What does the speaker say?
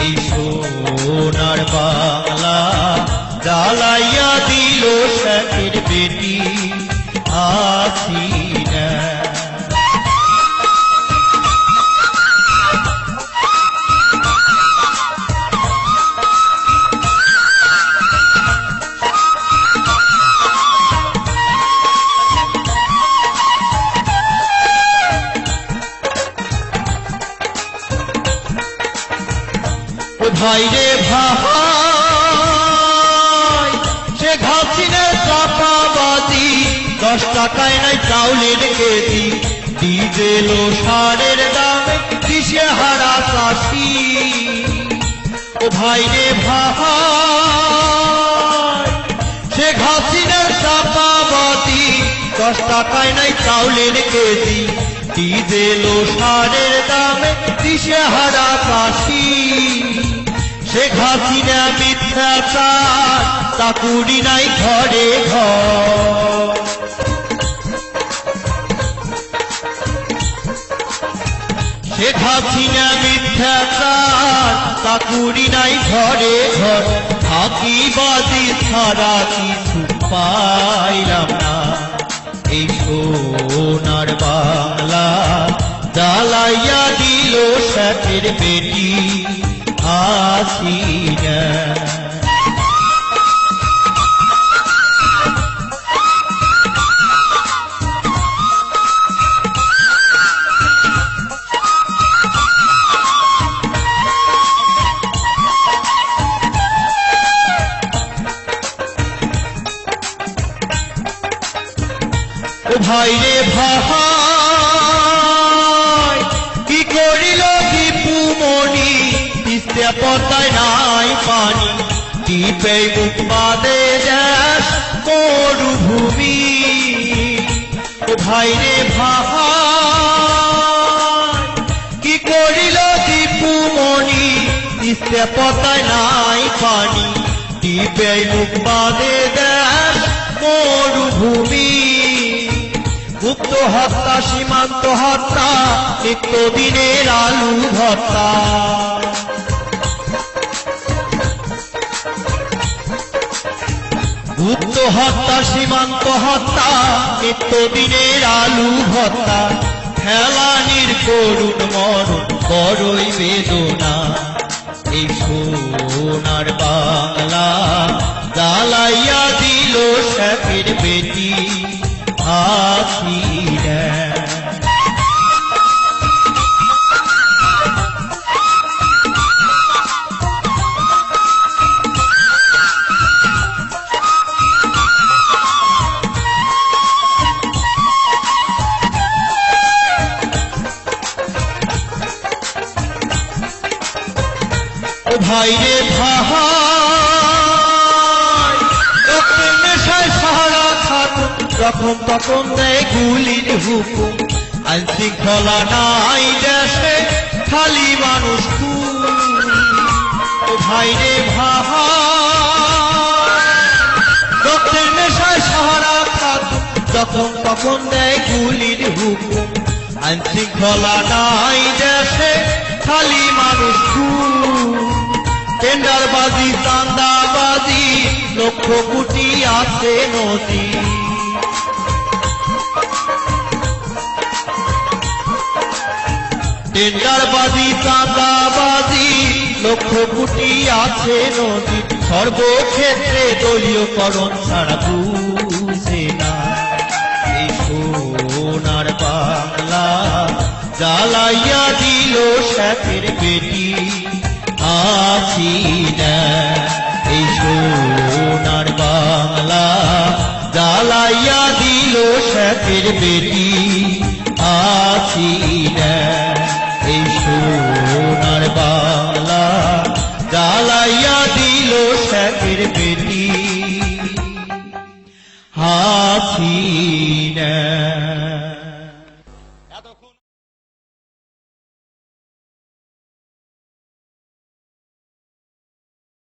এই সোনার বাংলা জ্বালাইয়া দিল শেখের বেটি হাসিনা। ভাই রে ভাই, সে হাসিনার চাপাবাজি, 10 টাকায় নাই চাউলের কেজি, ডিজেল ও সারের দামে দিশেহারা চাষি। ও ভাই রে ভাই, সে হাসিনার চাপাবাজি, 10 টাকায় নাই চাউলের কেজি, ডিজেল ও সারের দামে দিশেহারা চাষি। শেখ হাসিনা মিথ্যাচার, চাকুরি নাই ঘরে ঘর। শেখ হাসিনা মিথ্যাচার, চাকুরি নাই ঘরে ঘর। ফাঁকিবাজি ছাড়া কিছু পাইলাম না, এই সোনার বাংলা জ্বালাইয়া দিল শেখের বেটি হাসিনা। ও ভাই রে ভাই, কি করিল দীপু মনি, তিস্তা পদ্মায় নাই পানি, দ্বীপে মুখ বাদে দেশ মরুভূমি। ও ভাই রে ভাই, কি করিল দীপু মনি, তিস্তা পদ্মায় নাই পানি, দ্বীপে মুখ বাদে দেশ মরুভূমি। গুপ্ত হত্যা, সীমান্ত হত্যা, নিত্যদিনের আলু ভর্তা। গুপ্ত হত্যা, সীমান্ত হত্যা, নিত্যদিনের আলু ভর্তা। ফেলানির করুণ মরণ বড়ই বেদনা, এই সোনার বাংলা জ্বালাইয়া দিল শেখের বেটি হাসিনা। ও ভাই রে ভাই, রক্তের নেশায় সারা থাকুন, যখন তখন দেয় গুলির হুকুম। আইন শৃঙ্খলা নাই দেশে, খালি মানুষ খুন। ও ভাই রে ভাই, রক্তের নেশায় সারা থাকুন, যখন তখন দেয় গুলির হুকুম। আইন শৃঙ্খলা নাই দেশে, খালি মানুষ খুন। টেন্ডারবাজি, চাঁদাবাজি, লক্ষ কোটি আছে নদী। টেন্ডারবাজি, চাঁদাবাজি, লক্ষ কোটি আছে নদী। সর্বক্ষেত্রে দলীয়করণ ছাড়া বুঝে না, এই সোনার বাংলা জ্বালাইয়া দিল শেখের বেটি হাসিনা। এই সোনার বাংলা জ্বালাইয়া দিল শেখের বেটি হাসিনা। এই সোনার বাংলা জ্বালাইয়া দিল শেখের বেটি হাসিনা।